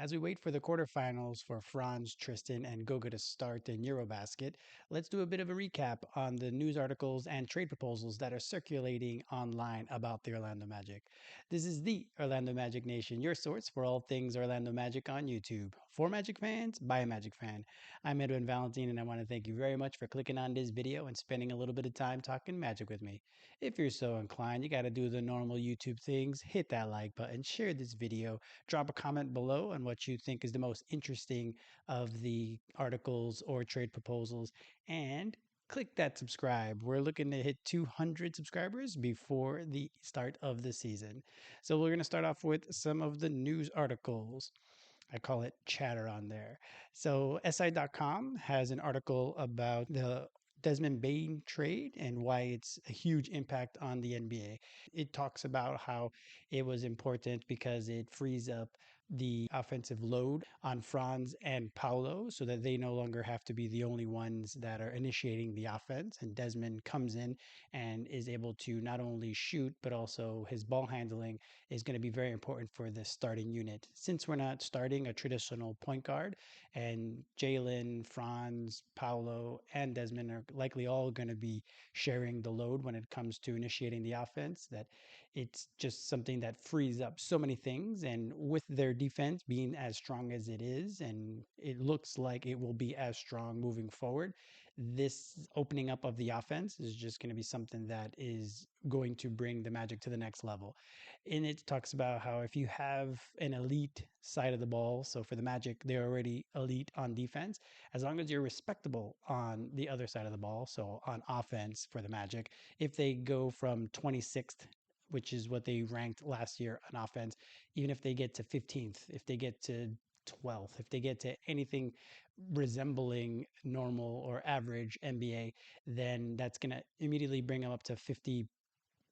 As we wait for the quarterfinals for Franz, Tristan, and Goga to start in Eurobasket, let's do a bit of a recap on the news articles and trade proposals that are circulating online about the Orlando Magic. This is the Orlando Magic Nation, your source for all things Orlando Magic on YouTube. For Magic fans, by a Magic fan. I'm Edwin Valentine, and I want to thank you very much for clicking on this video and spending a little bit of time talking Magic with me. If you're so inclined, you got to do the normal YouTube things, hit that like button, share this video, drop a comment below on what you think is the most interesting of the articles or trade proposals, and click that subscribe. We're looking to hit 200 subscribers before the start of the season. So we're going to start off with some of the news articles. I call it chatter on there. So SI.com has an article about the Desmond Bane trade and why it's a huge impact on the NBA. It talks about how it was important because it frees up the offensive load on Franz and Paulo so that they no longer have to be the only ones that are initiating the offense. And Desmond comes in and is able to not only shoot, but also his ball handling is going to be very important for this starting unit. Since we're not starting a traditional point guard, and Jalen, Franz, Paulo, and Desmond are likely all going to be sharing the load when it comes to initiating the offense, that it's just something that frees up so many things. And with their defense being as strong as it is, and it looks like it will be as strong moving forward, this opening up of the offense is just going to be something that is going to bring the Magic to the next level. And it talks about how if you have an elite side of the ball, so for the Magic, they're already elite on defense, as long as you're respectable on the other side of the ball, so on offense for the Magic, if they go from 26th, which is what they ranked last year on offense, even if they get to 15th, if they get to 12th, if they get to anything resembling normal or average NBA, then that's going to immediately bring them up to 50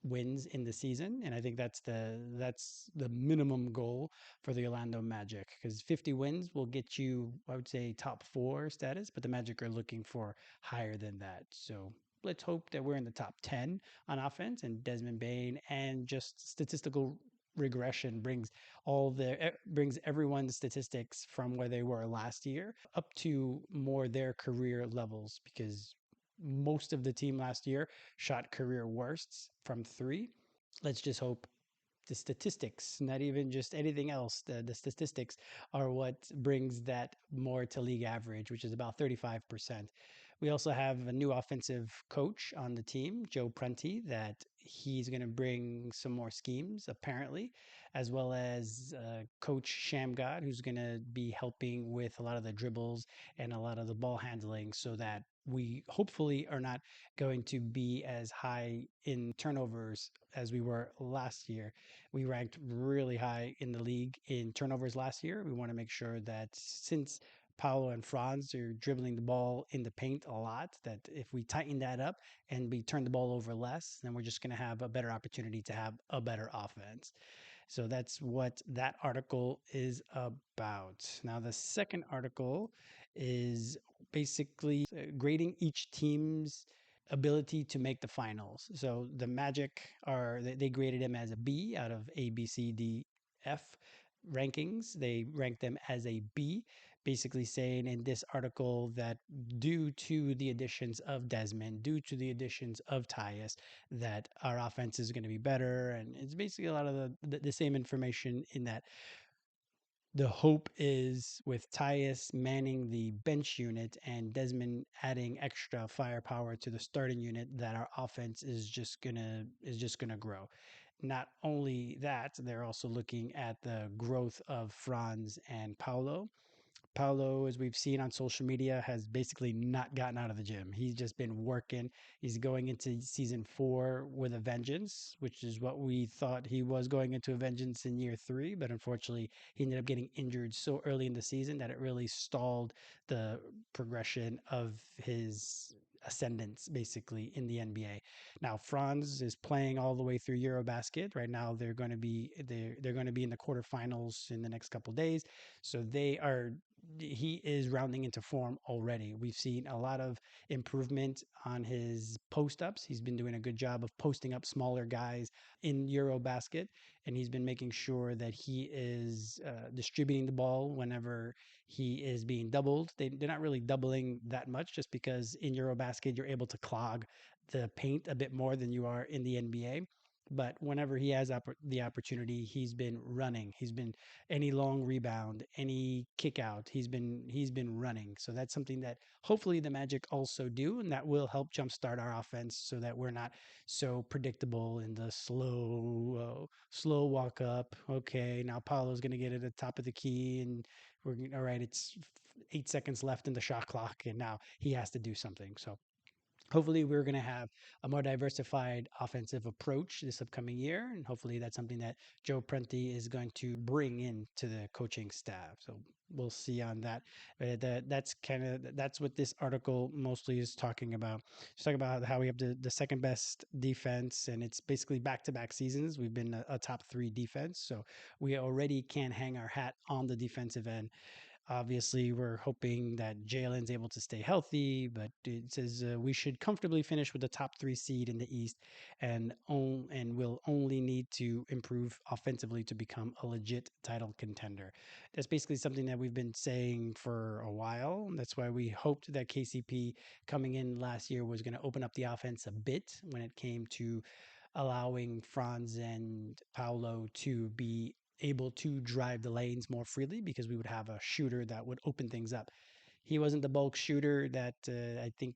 wins in the season, and I think that's the minimum goal for the Orlando Magic, because 50 wins will get you, I would say, top four status, but the Magic are looking for higher than that. So let's hope that we're in the top 10 on offense, and Desmond Bane and just statistical regression brings everyone's statistics from where they were last year up to more their career levels, because most of the team last year shot career worsts from three. Let's just hope the statistics, not even just anything else, the statistics are what brings that more to league average, which is about 35%. We also have a new offensive coach on the team, Joe Prunty, that he's going to bring some more schemes, apparently, as well as Coach Shamgod, who's going to be helping with a lot of the dribbles and a lot of the ball handling so that we hopefully are not going to be as high in turnovers as we were last year. We ranked really high in the league in turnovers last year. We want to make sure that since Paulo and Franz are dribbling the ball in the paint a lot, that if we tighten that up and we turn the ball over less, then we're just going to have a better opportunity to have a better offense. So that's what that article is about. Now, the second article is basically grading each team's ability to make the finals. So the Magic they graded him as a B out of A, B, C, D, F rankings. They ranked them as a B, basically saying in this article that due to the additions of Desmond, due to the additions of Tyus, that our offense is going to be better. And it's basically a lot of the same information in that the hope is with Tyus manning the bench unit and Desmond adding extra firepower to the starting unit, that our offense is just gonna grow. Not only that, they're also looking at the growth of Franz and Paulo. Paulo, as we've seen on social media, has basically not gotten out of the gym. He's just been working. He's going into season 4 with a vengeance, which is what we thought he was going into a vengeance in year 3. But unfortunately, he ended up getting injured so early in the season that it really stalled the progression of his ascendance basically in the NBA. Now Franz is playing all the way through Eurobasket. Right now they're going to be in the quarterfinals in the next couple of days. So they are he is rounding into form already. We've seen a lot of improvement on his post ups. He's been doing a good job of posting up smaller guys in Eurobasket, and he's been making sure that he is distributing the ball whenever he is being doubled. They're not really doubling that much just because in Eurobasket, you're able to clog the paint a bit more than you are in the NBA. But whenever he has the opportunity, he's been running. He's been any long rebound, any kick out. He's been running. So that's something that hopefully the Magic also do, and that will help jumpstart our offense so that we're not so predictable in the slow walk up. Okay, now Paolo's going to get at the top of the key, and all right. It's 8 seconds left in the shot clock, and now he has to do something. So hopefully we're going to have a more diversified offensive approach this upcoming year, and hopefully that's something that Joe Prenti is going to bring into the coaching staff. So we'll see on that. But that's what this article mostly is talking about. It's talking about how we have the second best defense, and it's basically back-to-back seasons we've been a top three defense, so we already can hang our hat on the defensive end. Obviously, we're hoping that Jalen's able to stay healthy, but it says we should comfortably finish with the top three seed in the East, and will only need to improve offensively to become a legit title contender. That's basically something that we've been saying for a while. That's why we hoped that KCP coming in last year was going to open up the offense a bit when it came to allowing Franz and Paolo to be able to drive the lanes more freely because we would have a shooter that would open things up. He wasn't the bulk shooter that I think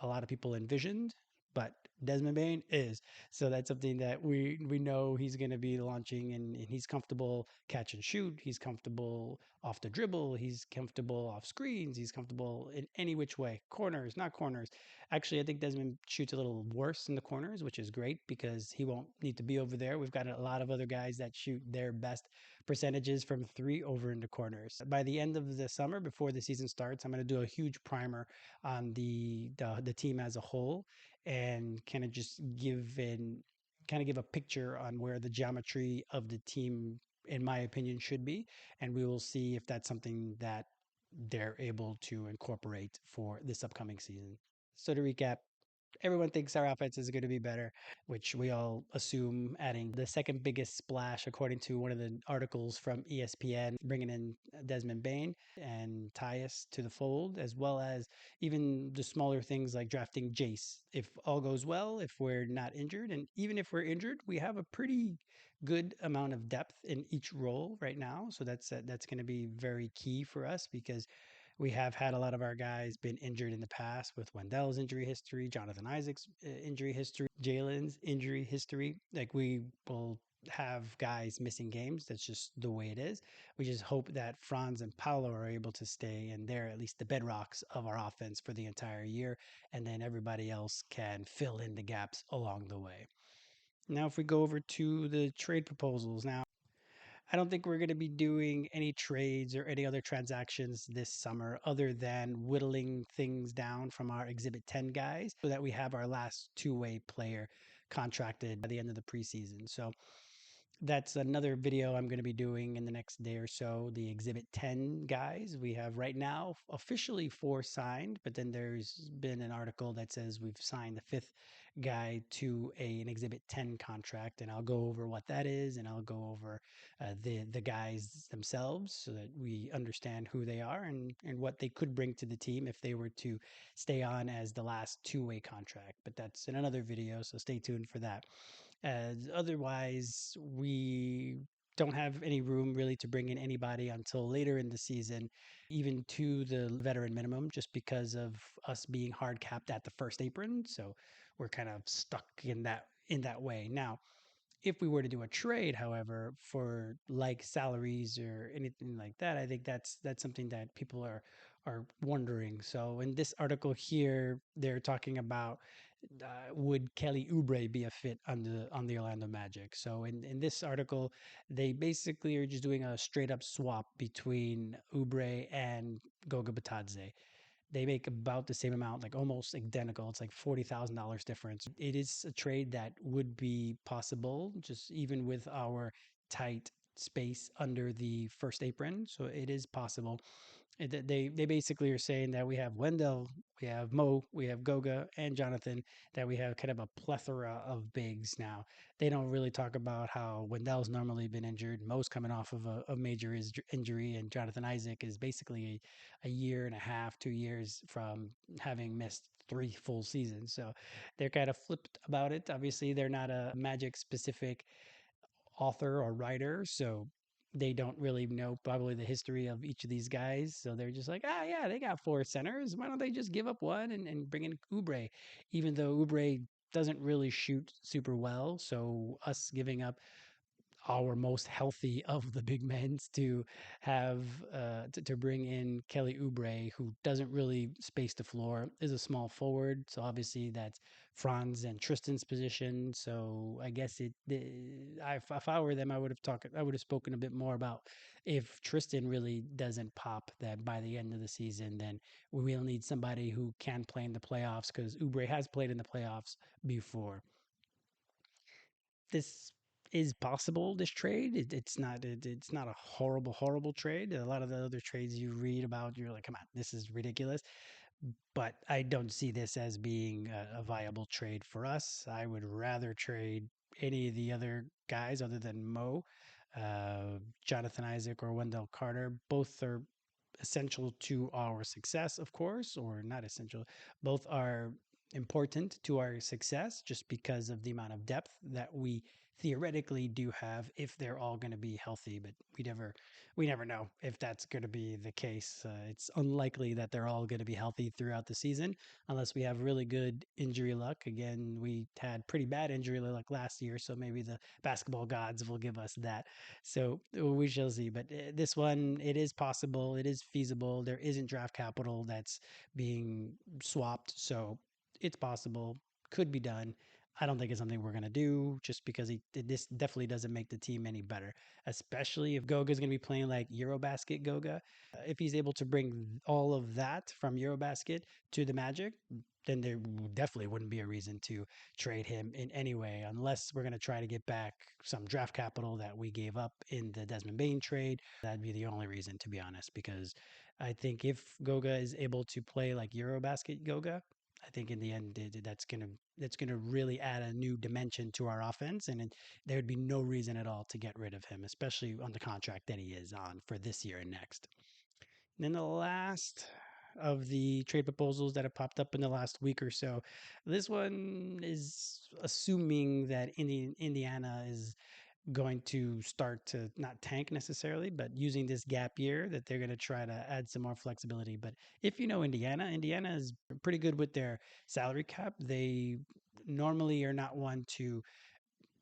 a lot of people envisioned, but Desmond Bane is. So that's something that we know he's going to be launching, and he's comfortable catch and shoot. He's comfortable off the dribble. He's comfortable off screens. He's comfortable in any which way, corners, not corners. Actually, I think Desmond shoots a little worse in the corners, which is great because he won't need to be over there. We've got a lot of other guys that shoot their best percentages from three over in the corners. By the end of the summer, before the season starts, I'm going to do a huge primer on the team as a whole, and kind of give a picture on where the geometry of the team, in my opinion, should be, and we will see if that's something that they're able to incorporate for this upcoming season. So to recap, everyone thinks our offense is going to be better, which we all assume, adding the second biggest splash, according to one of the articles from ESPN, bringing in Desmond Bane and Tyus to the fold, as well as even the smaller things like drafting Jace. If all goes well, if we're not injured, and even if we're injured, we have a pretty good amount of depth in each role right now. So that's going to be very key for us because we have had a lot of our guys been injured in the past with Wendell's injury history, Jonathan Isaac's injury history, Jalen's injury history. Like we will have guys missing games. That's just the way it is. We just hope that Franz and Paolo are able to stay and they're at least the bedrocks of our offense for the entire year. And then everybody else can fill in the gaps along the way. Now, if we go over to the trade proposals, now I don't think we're going to be doing any trades or any other transactions this summer other than whittling things down from our Exhibit 10 guys so that we have our last two-way player contracted by the end of the preseason. So that's another video I'm going to be doing in the next day or so. The Exhibit 10 guys, we have right now officially four signed, but then there's been an article that says we've signed the fifth guy to an Exhibit 10 contract, and I'll go over what that is, and I'll go over the guys themselves so that we understand who they are and what they could bring to the team if they were to stay on as the last two-way contract. But that's in another video, so stay tuned for that. Otherwise, we don't have any room really to bring in anybody until later in the season, even to the veteran minimum, just because of us being hard capped at the first apron. So we're kind of stuck in that way. Now, if we were to do a trade, however, for like salaries or anything like that, I think that's something that people are wondering. So in this article here, they're talking about would Kelly Oubre be a fit on the Orlando Magic? So in this article, they basically are just doing a straight up swap between Oubre and Goga Bitadze. They make about the same amount, like almost identical. It's like $40,000 difference. It is a trade that would be possible, just even with our tight space under the first apron, so it is possible. They basically are saying that we have Wendell, we have Mo, we have Goga and Jonathan, that we have kind of a plethora of bigs now. They don't really talk about how Wendell's normally been injured. Mo's coming off of a major injury, and Jonathan Isaac is basically a year and a half, 2 years from having missed 3 full seasons. So they're kind of flipped about it. Obviously, they're not a Magic specific author or writer, so they don't really know probably the history of each of these guys. So they're just like, ah, yeah, they got 4 centers. Why don't they just give up one and bring in Oubre? Even though Oubre doesn't really shoot super well, so us giving up our most healthy of the big men to have to bring in Kelly Oubre, who doesn't really space the floor, is a small forward. So obviously that's Franz and Tristan's position. So I guess if I were them, I would have spoken a bit more about if Tristan really doesn't pop that by the end of the season, then we will need somebody who can play in the playoffs because Oubre has played in the playoffs before. This is possible. This trade, it's not a horrible trade. A lot of the other trades you read about, you're like, come on, this is ridiculous. But I don't see this as being a viable trade for us. I would rather trade any of the other guys other than Mo, Jonathan Isaac, or Wendell Carter. Both are essential to our success, of course, or not essential. Both are important to our success just because of the amount of depth that we theoretically do have if they're all going to be healthy, but we never know if that's going to be the case. It's unlikely that they're all going to be healthy throughout the season unless we have really good injury luck. Again, we had pretty bad injury luck last year, so maybe the basketball gods will give us that. So we shall see. But this one, it is possible, it is feasible. There isn't draft capital that's being swapped, so it's possible, could be done. I don't think it's something we're going to do just because this definitely doesn't make the team any better, especially if Goga is going to be playing like Eurobasket Goga. If he's able to bring all of that from Eurobasket to the Magic, then there definitely wouldn't be a reason to trade him in any way, unless we're going to try to get back some draft capital that we gave up in the Desmond Bane trade. That'd be the only reason, to be honest, because I think if Goga is able to play like Eurobasket Goga, I think in the end that's gonna really add a new dimension to our offense, and there'd be no reason at all to get rid of him, especially on the contract that he is on for this year and next. And then the last of the trade proposals that have popped up in the last week or so, this one is assuming that Indiana is going to start to not tank necessarily, but using this gap year that they're going to try to add some more flexibility. But if you know Indiana, Indiana is pretty good with their salary cap. They normally are not one to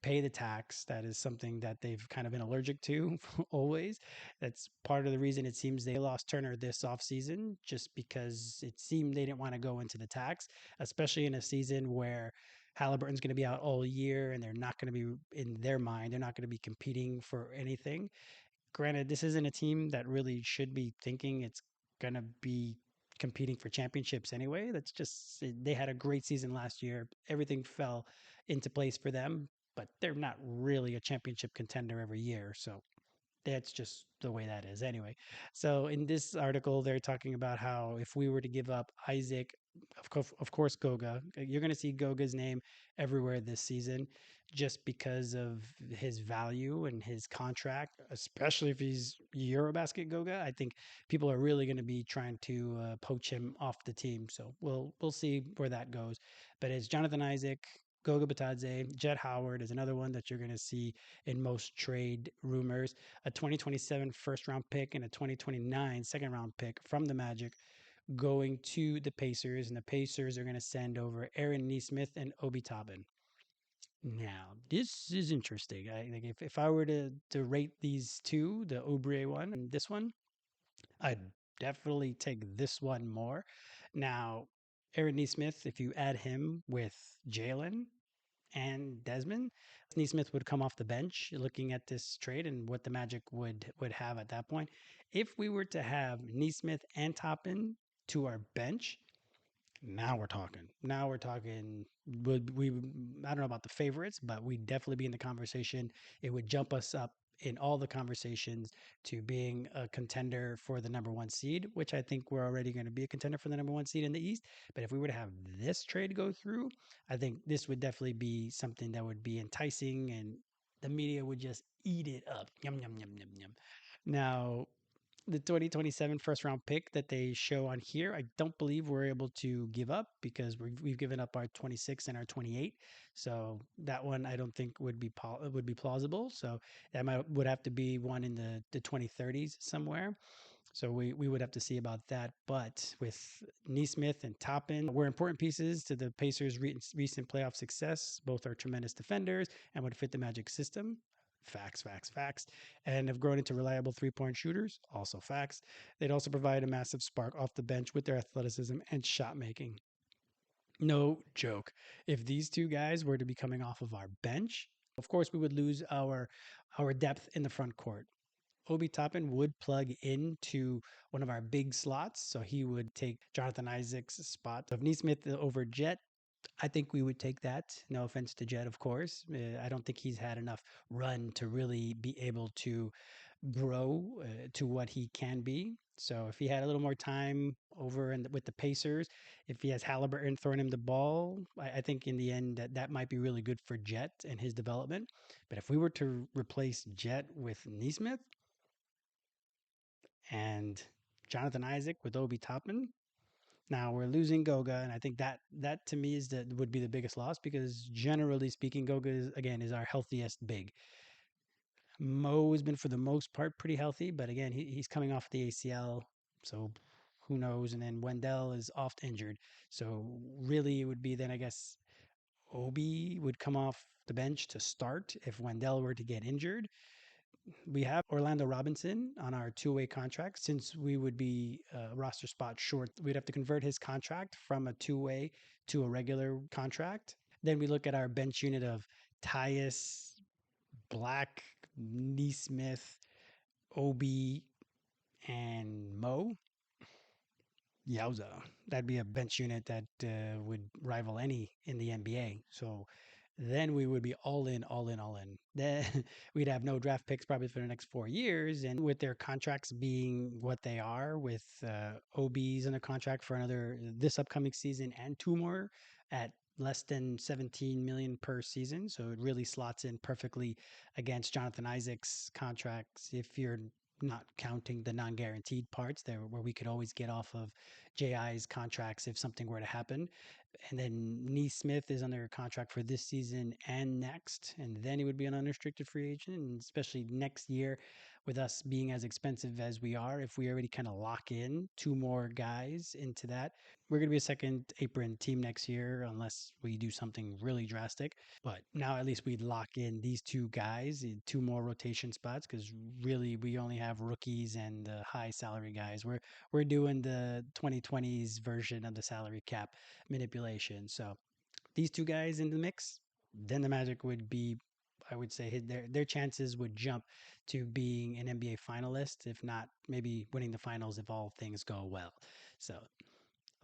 pay the tax. That is something that they've kind of been allergic to always. That's part of the reason it seems they lost Turner this offseason, just because it seemed they didn't want to go into the tax, especially in a season where Halliburton's going to be out all year and they're not going to be, in their mind, they're not going to be competing for anything. Granted, this isn't a team that really should be thinking it's going to be competing for championships anyway. That's just, they had a great season last year. Everything fell into place for them, but they're not really a championship contender every year. So that's just the way that is anyway. So in this article, they're talking about how if we were to give up Isaac, of course, Goga, you're going to see Goga's name everywhere this season just because of his value and his contract, especially if he's Eurobasket Goga. I think people are really going to be trying to poach him off the team. So we'll see where that goes. But it's Jonathan Isaac, Goga Bitadze, Jet Howard is another one that you're going to see in most trade rumors. A 2027 first round pick and a 2029 second round pick from the Magic going to the Pacers, and the Pacers are going to send over Aaron Nesmith and Obi Toppin. Now, this is interesting. I think if I were to rate these two, the Oubre one and this one, I'd definitely take this one more. Now, Aaron Nesmith, if you add him with Jalen and Desmond, Nesmith would come off the bench looking at this trade and what the Magic would have at that point. If we were to have Nesmith and Toppin to our bench, now we're talking. Now we're talking. Would we? I don't know about the favorites, but we'd definitely be in the conversation. It would jump us up in all the conversations to being a contender for the number one seed, which I think we're already going to be a contender for the number one seed in the East. But if we were to have this trade go through, I think this would definitely be something that would be enticing and the media would just eat it up. Yum, yum, yum, yum, yum. Now, the 2027 first round pick that they show on here, I don't believe we're able to give up because we've given up our 26 and our 28. So that one I don't think would be plausible. So that would have to be one in the 2030s somewhere. So we would have to see about that. But with Neesmith and Toppin, we're important pieces to the Pacers' recent playoff success. Both are tremendous defenders and would fit the Magic system. Facts, facts, facts. And have grown into reliable three-point shooters. Also facts. They'd also provide a massive spark off the bench with their athleticism and shot making. No joke. If these two guys were to be coming off of our bench, of course we would lose our depth in the front court. Obi Toppin would plug into one of our big slots, so he would take Jonathan Isaac's spot of Neesmith over Jet. I think we would take that. No offense to Jet, of course. I don't think he's had enough run to really be able to grow to what he can be. So if he had a little more time over with the Pacers, if he has Halliburton throwing him the ball, I think in the end that might be really good for Jet and his development. But if we were to replace Jet with Neesmith and Jonathan Isaac with Obi Toppin, now we're losing Goga, and I think that to me would be the biggest loss because generally speaking, Goga is our healthiest big. Mo has been for the most part pretty healthy, but again he's coming off the ACL, so who knows? And then Wendell is oft injured, so really it would be then I guess Obi would come off the bench to start if Wendell were to get injured. We have Orlando Robinson on our two-way contract. Since we would be a roster spot short, we'd have to convert his contract from a two-way to a regular contract. Then we look at our bench unit of Tyus, Black, Neesmith, Obi, and Mo. Yowza. That'd be a bench unit that would rival any in the NBA. So then we would be all in, all in, all in. Then we'd have no draft picks probably for the next 4 years. And with their contracts being what they are, with OBs under contract for another this upcoming season and two more at less than 17 million per season. So it really slots in perfectly against Jonathan Isaac's contracts if you're not counting the non-guaranteed parts there where we could always get off of JI's contracts if something were to happen. And then Neesmith is under contract for this season and next, and then he would be an unrestricted free agent. And especially next year, with us being as expensive as we are, if we already kind of lock in two more guys into that, we're going to be a second apron team next year unless we do something really drastic. But now at least we'd lock in these two guys, two more rotation spots, because really we only have rookies and high salary guys. We're doing the 2020s version of the salary cap manipulation. So these two guys in the mix, then the Magic would be, I would say, their chances would jump to being an NBA finalist, if not maybe winning the finals if all things go well. So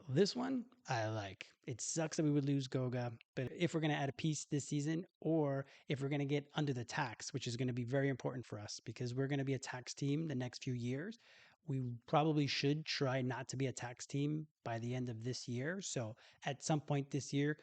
this one I like. It sucks that we would lose Goga, but if we're going to add a piece this season, or if we're going to get under the tax, which is going to be very important for us because we're going to be a tax team the next few years, we probably should try not to be a tax team by the end of this year. So at some point this year,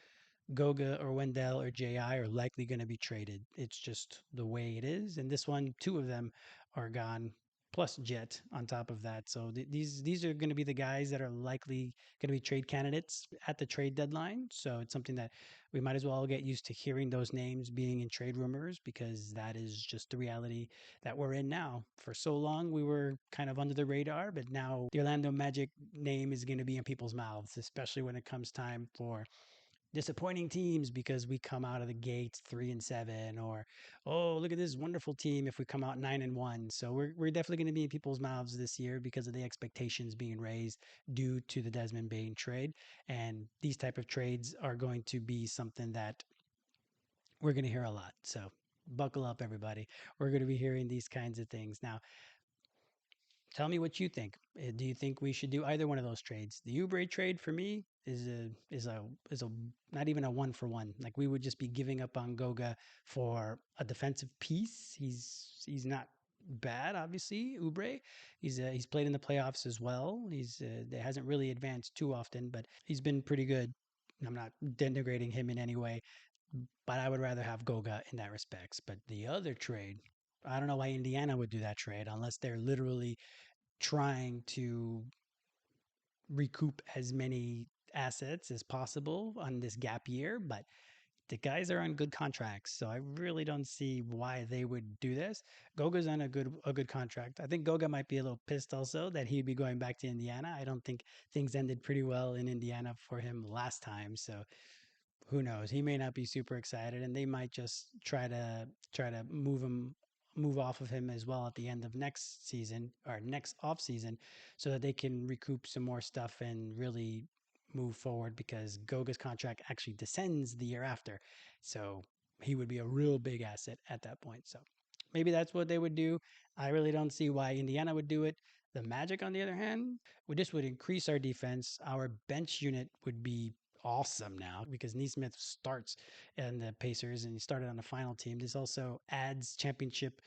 Goga or Wendell or JI are likely going to be traded. It's just the way it is. And this one, two of them are gone, plus Jet on top of that. So these are going to be the guys that are likely going to be trade candidates at the trade deadline. So it's something that we might as well get used to hearing those names being in trade rumors because that is just the reality that we're in now. For so long, we were kind of under the radar, but now the Orlando Magic name is going to be in people's mouths, especially when it comes time for disappointing teams because we come out of the gates 3-7, or oh look at this wonderful team if we come out 9-1. So we're definitely going to be in people's mouths this year because of the expectations being raised due to the Desmond Bane trade, and these type of trades are going to be something that we're going to hear a lot. So buckle up everybody, we're going to be hearing these kinds of things now. Tell me what you think. Do you think we should do either one of those trades? The Oubre trade for me is a not even a one for one. Like we would just be giving up on Goga for a defensive piece. He's not bad, obviously. Oubre, he's played in the playoffs as well. He's hasn't really advanced too often, but he's been pretty good. I'm not denigrating him in any way, but I would rather have Goga in that respects. But the other trade, I don't know why Indiana would do that trade unless they're literally trying to recoup as many assets as possible on this gap year, but the guys are on good contracts, so I really don't see why they would do this. Goga's on a good contract. I think Goga might be a little pissed also that he'd be going back to Indiana. I don't think things ended pretty well in Indiana for him last time, so who knows? He may not be super excited, and they might just try to move off of him as well at the end of next season or next off season, so that they can recoup some more stuff and really move forward because Goga's contract actually descends the year after, so he would be a real big asset at that point. So maybe that's what they would do. I really don't see why Indiana would do it. The Magic, on the other hand, would increase our defense. Our bench unit would be awesome now because Neesmith starts in the Pacers and he started on the final team. This also adds championship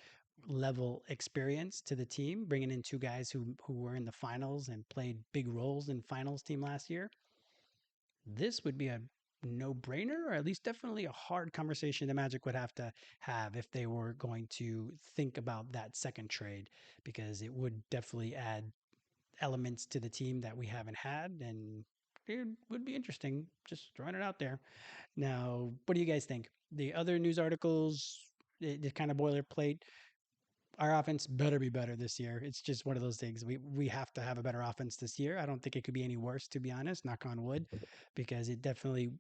level experience to the team, bringing in two guys who were in the finals and played big roles in finals team last year. This would be a no brainer, or at least definitely a hard conversation the Magic would have to have if they were going to think about that second trade, because it would definitely add elements to the team that we haven't had, and it would be interesting. Just throwing it out there. Now, what do you guys think? The other news articles, the kind of boilerplate. Our offense better be better this year. It's just one of those things. We have to have a better offense this year. I don't think it could be any worse, to be honest. Knock on wood, because it definitely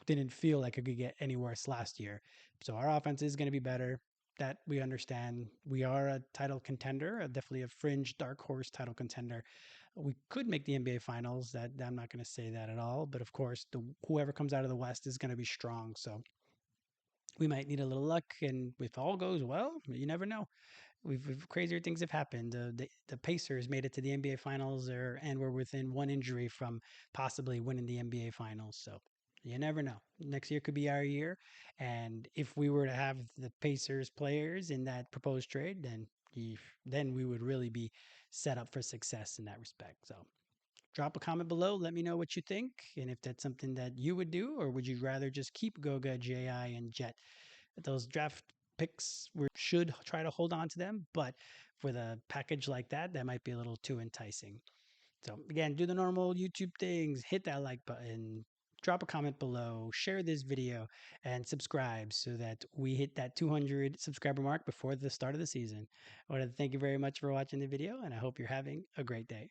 didn't feel like it could get any worse last year. So our offense is going to be better. That we understand. We are a title contender, definitely a fringe dark horse title contender. We could make the NBA finals. That I'm not going to say that at all. But of course, whoever comes out of the West is going to be strong. So we might need a little luck, and if all goes well, you never know. We've crazier things have happened. The Pacers made it to the NBA Finals, and were within one injury from possibly winning the NBA Finals. So you never know. Next year could be our year, and if we were to have the Pacers players in that proposed trade, then we would really be set up for success in that respect. So drop a comment below. Let me know what you think, and if that's something that you would do, or would you rather just keep Goga, Ji, and Jet? Those draft picks, we should try to hold on to them, but with a package like that, that might be a little too enticing. So again, do the normal YouTube things, hit that like button, drop a comment below, share this video, and subscribe so that we hit that 200 subscriber mark before the start of the season. I want to thank you very much for watching the video, and I hope you're having a great day.